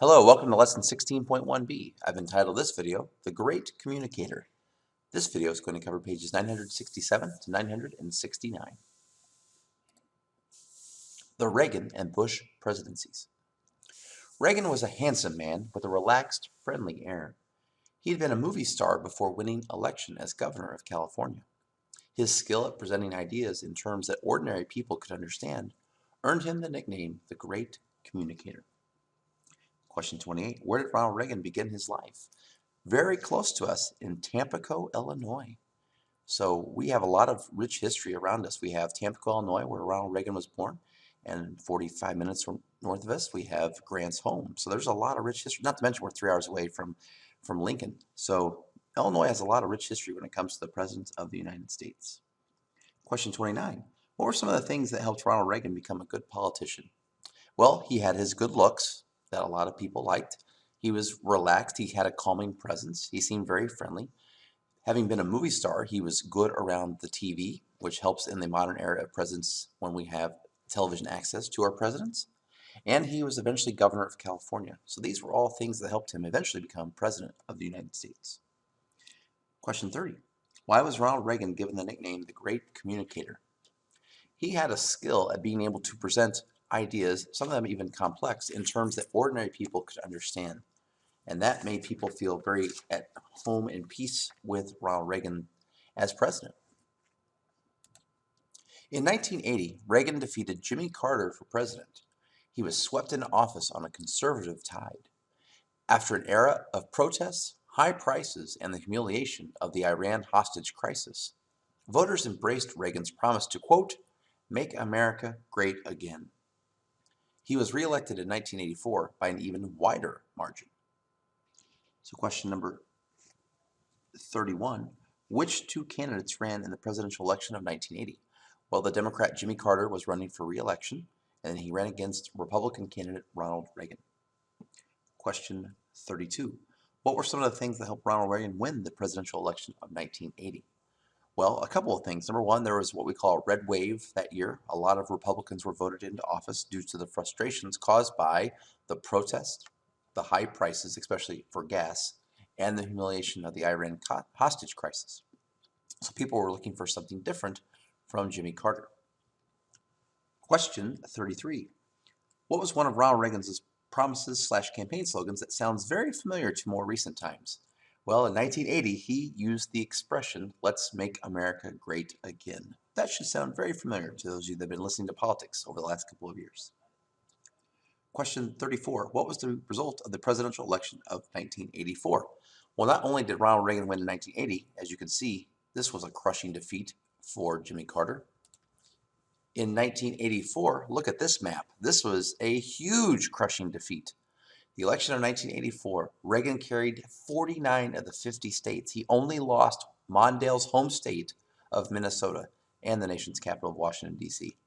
Hello, welcome to Lesson 16.1B. I've entitled this video, The Great Communicator. This video is going to cover pages 967 to 969. The Reagan and Bush Presidencies. Reagan was a handsome man with a relaxed, friendly air. He had been a movie star before winning election as governor of California. His skill at presenting ideas in terms that ordinary people could understand earned him the nickname the Great Communicator. Question 28. Where did Ronald Reagan begin his life? Very close to us in Tampico, Illinois. So we have a lot of rich history around us. We have Tampico, Illinois, where Ronald Reagan was born, and 45 minutes from north of us, we have Grant's home. So there's a lot of rich history, not to mention we're 3 hours away from Lincoln. So Illinois has a lot of rich history when it comes to the President of the United States. Question 29. What were some of the things that helped Ronald Reagan become a good politician? Well, he had his good looks that a lot of people liked. He was relaxed. He had a calming presence. He seemed very friendly. Having been a movie star, he was good around the TV, which helps in the modern era of presidents when we have television access to our presidents. And he was eventually governor of California. So these were all things that helped him eventually become president of the United States. Question 30. Why was Ronald Reagan given the nickname the Great Communicator? He had a skill at being able to present ideas, some of them even complex, in terms that ordinary people could understand. And that made people feel very at home and peace with Ronald Reagan as president. In 1980, Reagan defeated Jimmy Carter for president. He was swept into office on a conservative tide. After an era of protests, high prices, and the humiliation of the Iran hostage crisis, voters embraced Reagan's promise to, quote, make America great again. He was reelected in 1984 by an even wider margin. So question number 31, which two candidates ran in the presidential election of 1980? Well, the Democrat Jimmy Carter was running for re-election, and he ran against Republican candidate Ronald Reagan. Question 32, what were some of the things that helped Ronald Reagan win the presidential election of 1980? Well, a couple of things. Number one, there was what we call a red wave that year. A lot of Republicans were voted into office due to the frustrations caused by the protests, the high prices, especially for gas, and the humiliation of the Iran hostage crisis. So people were looking for something different from Jimmy Carter. Question 33. What was one of Ronald Reagan's promises/campaign slogans that sounds very familiar to more recent times? Well, in 1980, he used the expression, let's make America great again. That should sound very familiar to those of you that have been listening to politics over the last couple of years. Question 34, what was the result of the presidential election of 1984? Well, not only did Ronald Reagan win in 1980, as you can see, this was a crushing defeat for Jimmy Carter. In 1984, look at this map. This was a huge crushing defeat. The election of 1984, Reagan carried 49 of the 50 states. He only lost Mondale's home state of Minnesota and the nation's capital of Washington, D.C.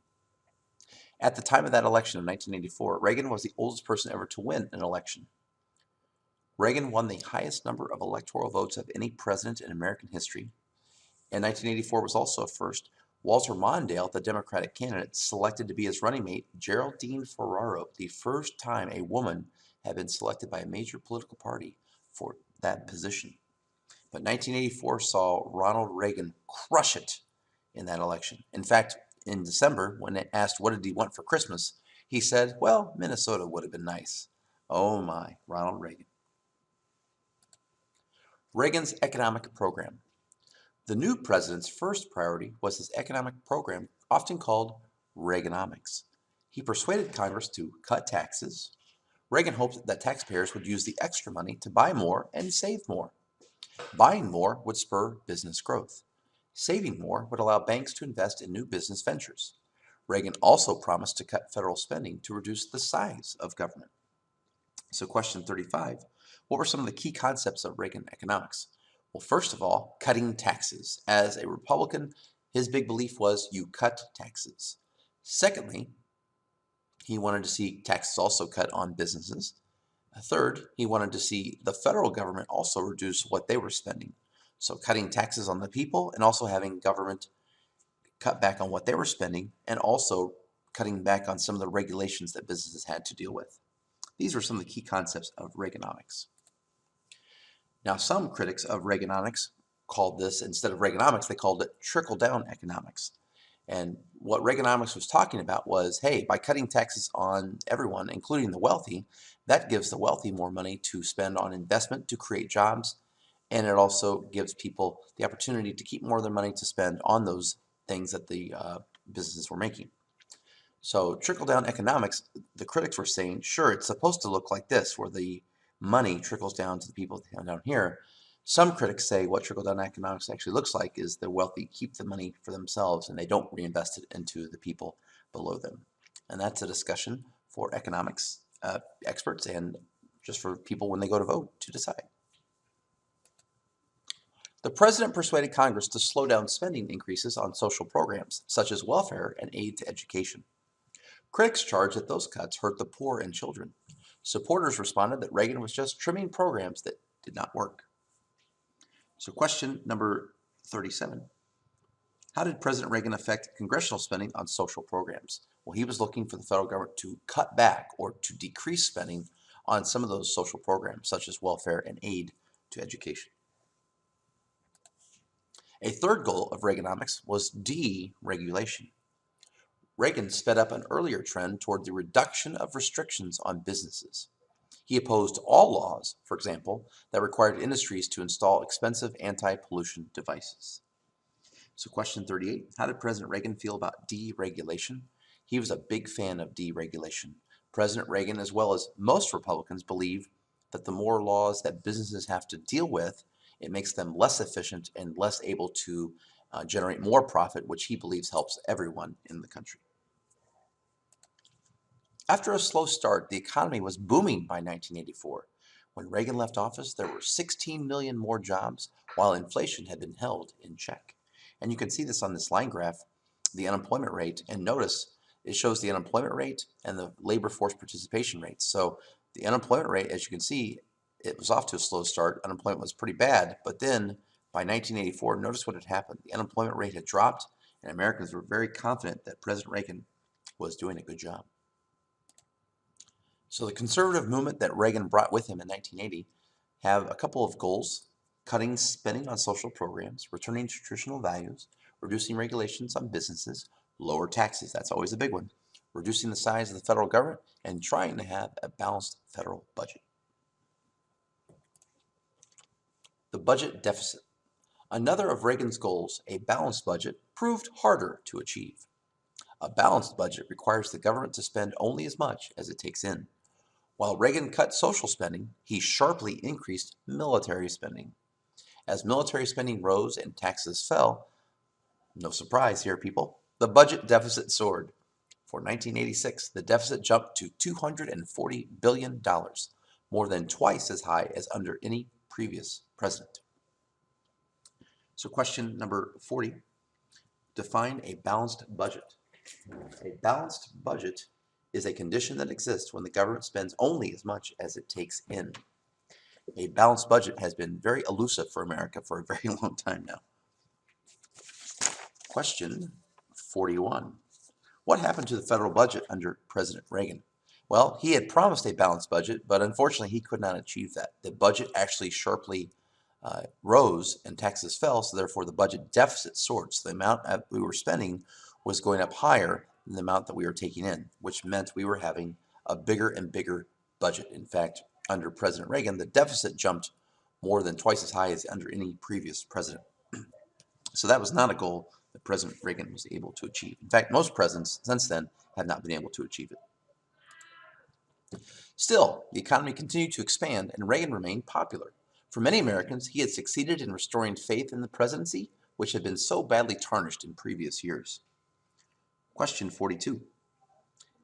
At the time of that election of 1984, Reagan was the oldest person ever to win an election. Reagan won the highest number of electoral votes of any president in American history. And 1984 was also a first. Walter Mondale, the Democratic candidate, selected to be his running mate Geraldine Ferraro, the first time a woman had been selected by a major political party for that position. But 1984 saw Ronald Reagan crush it in that election. In fact, in December, when asked what did he want for Christmas, he said, well, Minnesota would have been nice. Oh my, Ronald Reagan. Reagan's economic program. The new president's first priority was his economic program, often called Reaganomics. He persuaded Congress to cut taxes. Reagan hoped that taxpayers would use the extra money to buy more and save more. Buying more would spur business growth. Saving more would allow banks to invest in new business ventures. Reagan also promised to cut federal spending to reduce the size of government. So question 35, what were some of the key concepts of Reagan economics? Well, first of all, cutting taxes. As a Republican, his big belief was you cut taxes. Secondly, he wanted to see taxes also cut on businesses. Third, he wanted to see the federal government also reduce what they were spending. So cutting taxes on the people and also having government cut back on what they were spending and also cutting back on some of the regulations that businesses had to deal with. These were some of the key concepts of Reaganomics. Now, some critics of Reaganomics called this, instead of Reaganomics, they called it trickle-down economics. And what Reaganomics was talking about was, hey, by cutting taxes on everyone, including the wealthy, that gives the wealthy more money to spend on investment to create jobs, and it also gives people the opportunity to keep more of their money to spend on those things that the businesses were making. So trickle-down economics, the critics were saying, sure, it's supposed to look like this, where the money trickles down to the people down here. Some critics say what trickle-down economics actually looks like is the wealthy keep the money for themselves and they don't reinvest it into the people below them. And that's a discussion for economics experts and just for people when they go to vote to decide. The president persuaded Congress to slow down spending increases on social programs, such as welfare and aid to education. Critics charged that those cuts hurt the poor and children. Supporters responded that Reagan was just trimming programs that did not work. So question number 37. How did President Reagan affect congressional spending on social programs? Well, he was looking for the federal government to cut back or to decrease spending on some of those social programs, such as welfare and aid to education. A third goal of Reaganomics was deregulation. Reagan sped up an earlier trend toward the reduction of restrictions on businesses. He opposed all laws, for example, that required industries to install expensive anti-pollution devices. So question 38, how did President Reagan feel about deregulation? He was a big fan of deregulation. President Reagan, as well as most Republicans, believe that the more laws that businesses have to deal with, it makes them less efficient and less able to generate more profit, which he believes helps everyone in the country. After a slow start, the economy was booming by 1984. When Reagan left office, there were 16 million more jobs, while inflation had been held in check. And you can see this on this line graph, the unemployment rate, and notice it shows the unemployment rate and the labor force participation rates. So the unemployment rate, as you can see, it was off to a slow start. Unemployment was pretty bad, but then by 1984, notice what had happened. The unemployment rate had dropped, and Americans were very confident that President Reagan was doing a good job. So the conservative movement that Reagan brought with him in 1980 have a couple of goals: cutting spending on social programs, returning to traditional values, reducing regulations on businesses, lower taxes, that's always a big one, reducing the size of the federal government, and trying to have a balanced federal budget. The budget deficit. Another of Reagan's goals, a balanced budget, proved harder to achieve. A balanced budget requires the government to spend only as much as it takes in. While Reagan cut social spending, he sharply increased military spending. As military spending rose and taxes fell, no surprise here, people, the budget deficit soared. For 1986, the deficit jumped to $240 billion, more than twice as high as under any previous president. So question number 40, define a balanced budget. A balanced budget is a condition that exists when the government spends only as much as it takes in. A balanced budget has been very elusive for America for a very long time now. Question 41. What happened to the federal budget under President Reagan? Well, he had promised a balanced budget, but unfortunately he could not achieve that. The budget actually sharply rose and taxes fell, so therefore the budget deficit soared. So the amount that we were spending was going up higher than the amount that we were taking in, which meant we were having a bigger and bigger budget. In fact, under President Reagan, the deficit jumped more than twice as high as under any previous president. So that was not a goal that President Reagan was able to achieve. In fact, most presidents since then have not been able to achieve it. Still, the economy continued to expand and Reagan remained popular. For many Americans, he had succeeded in restoring faith in the presidency, which had been so badly tarnished in previous years. Question 42.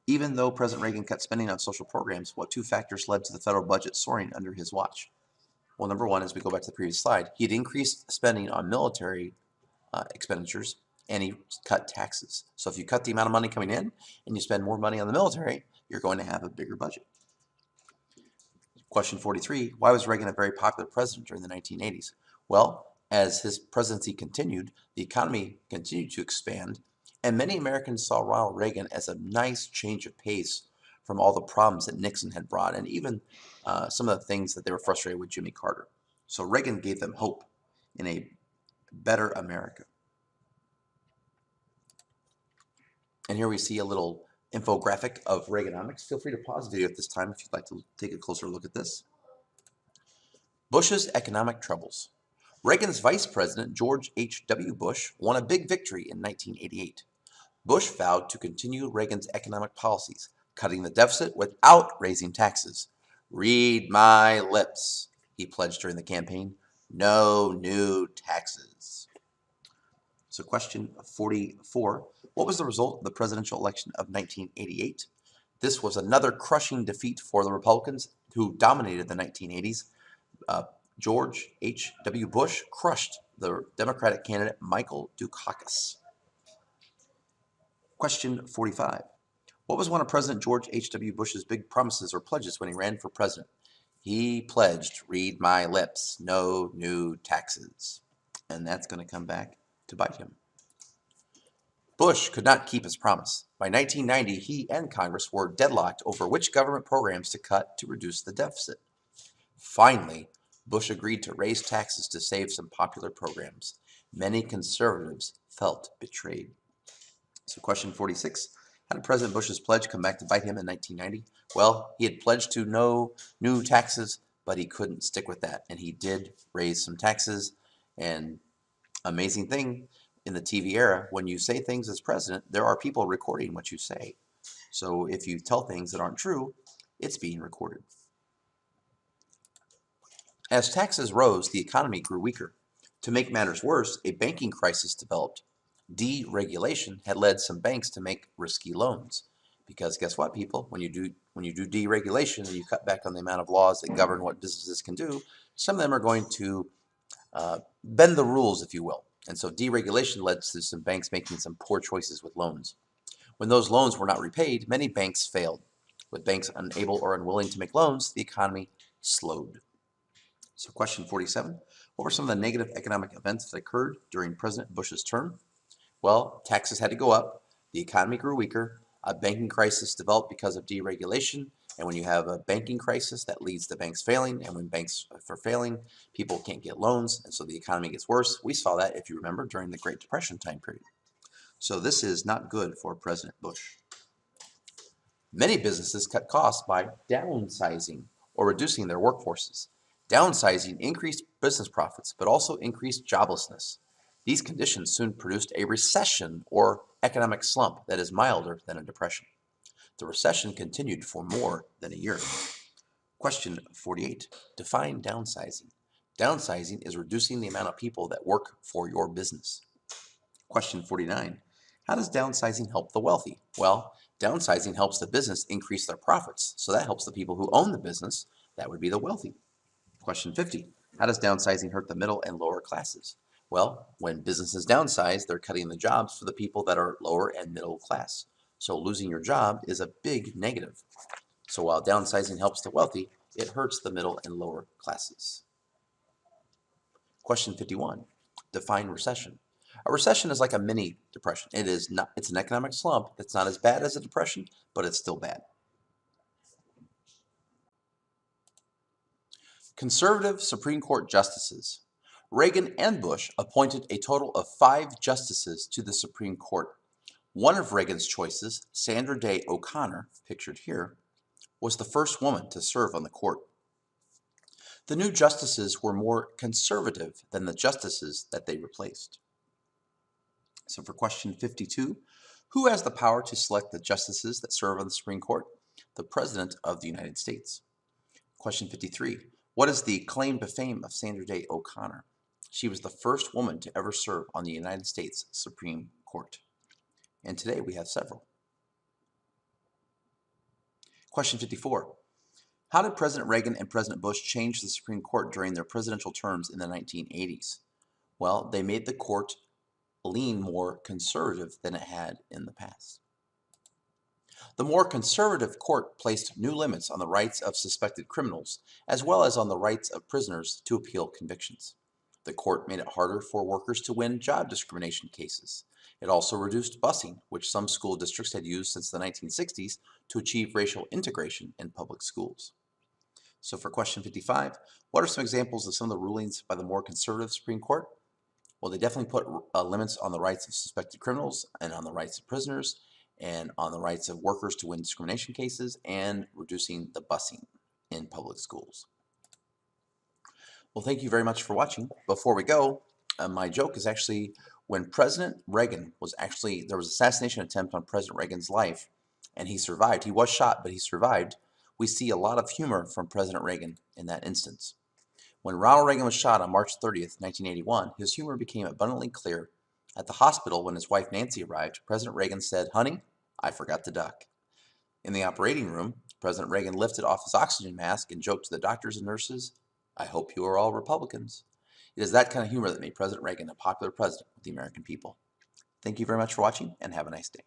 Even though President Reagan cut spending on social programs, what two factors led to the federal budget soaring under his watch? Well, number one, as we go back to the previous slide, he had increased spending on military expenditures and he cut taxes. So if you cut the amount of money coming in and you spend more money on the military, you're going to have a bigger budget. Question 43, why was Reagan a very popular president during the 1980s? Well, as his presidency continued, the economy continued to expand, and many Americans saw Ronald Reagan as a nice change of pace from all the problems that Nixon had brought, and even some of the things that they were frustrated with Jimmy Carter. So Reagan gave them hope in a better America. And here we see a little infographic of Reaganomics. Feel free to pause the video at this time if you'd like to take a closer look at this. Bush's economic troubles. Reagan's vice president, George H.W. Bush, won a big victory in 1988. Bush vowed to continue Reagan's economic policies, cutting the deficit without raising taxes. Read my lips, he pledged during the campaign. No new taxes. So question 44. What was the result of the presidential election of 1988? This was another crushing defeat for the Republicans who dominated the 1980s. George H.W. Bush crushed the Democratic candidate Michael Dukakis. Question 45. What was one of President George H.W. Bush's big promises or pledges when he ran for president? He pledged, read my lips, no new taxes. And that's going to come back to bite him. Bush could not keep his promise. By 1990, he and Congress were deadlocked over which government programs to cut to reduce the deficit. Finally, Bush agreed to raise taxes to save some popular programs. Many conservatives felt betrayed. So question 46, how did President Bush's pledge come back to bite him in 1990? Well, he had pledged to no new taxes, but he couldn't stick with that. And he did raise some taxes. And amazing thing, in the TV era, when you say things as president, there are people recording what you say. So if you tell things that aren't true, it's being recorded. As taxes rose, the economy grew weaker. To make matters worse, a banking crisis developed. Deregulation had led some banks to make risky loans. Because guess what, people? When you do deregulation and you cut back on the amount of laws that govern what businesses can do, some of them are going to bend the rules, if you will. And so deregulation led to some banks making some poor choices with loans. When those loans were not repaid, many banks failed. With banks unable or unwilling to make loans, the economy slowed. So question 47, what were some of the negative economic events that occurred during President Bush's term? Well, taxes had to go up, the economy grew weaker, a banking crisis developed because of deregulation, and when you have a banking crisis, that leads to banks failing, and when banks are failing, people can't get loans, and so the economy gets worse. We saw that, if you remember, during the Great Depression time period. So this is not good for President Bush. Many businesses cut costs by downsizing or reducing their workforces. Downsizing increased business profits, but also increased joblessness. These conditions soon produced a recession or economic slump that is milder than a depression. The recession continued for more than a year. Question 48. Define downsizing. Downsizing is reducing the amount of people that work for your business. Question 49. How does downsizing help the wealthy? Well, downsizing helps the business increase their profits, so that helps the people who own the business. That would be the wealthy. Question 50. How does downsizing hurt the middle and lower classes? Well, when businesses downsize, they're cutting the jobs for the people that are lower and middle class. So losing your job is a big negative. So while downsizing helps the wealthy, it hurts the middle and lower classes. Question 51. Define recession. A recession is like a mini depression. It's an economic slump that's not as bad as a depression, but it's still bad. Conservative Supreme Court justices. Reagan and Bush appointed a total of 5 justices to the Supreme Court. One of Reagan's choices, Sandra Day O'Connor, pictured here, was the first woman to serve on the court. The new justices were more conservative than the justices that they replaced. So for question 52, who has the power to select the justices that serve on the Supreme Court? The President of the United States. Question 53, what is the claim to fame of Sandra Day O'Connor? She was the first woman to ever serve on the United States Supreme Court. And today we have several. Question 54. How did President Reagan and President Bush change the Supreme Court during their presidential terms in the 1980s? Well, they made the court lean more conservative than it had in the past. The more conservative court placed new limits on the rights of suspected criminals, as well as on the rights of prisoners to appeal convictions. The court made it harder for workers to win job discrimination cases. It also reduced busing, which some school districts had used since the 1960s to achieve racial integration in public schools. So for question 55, what are some examples of some of the rulings by the more conservative Supreme Court? Well, they definitely put limits on the rights of suspected criminals and on the rights of prisoners and on the rights of workers to win discrimination cases and reducing the busing in public schools. Well, thank you very much for watching. Before we go, my joke is actually when President Reagan there was an assassination attempt on President Reagan's life, and he survived. He was shot, but he survived. We see a lot of humor from President Reagan in that instance. When Ronald Reagan was shot on March 30th, 1981, his humor became abundantly clear. At the hospital, when his wife Nancy arrived, President Reagan said, "Honey, I forgot to duck." In the operating room, President Reagan lifted off his oxygen mask and joked to the doctors and nurses, "I hope you are all Republicans." It is that kind of humor that made President Reagan a popular president with the American people. Thank you very much for watching, and have a nice day.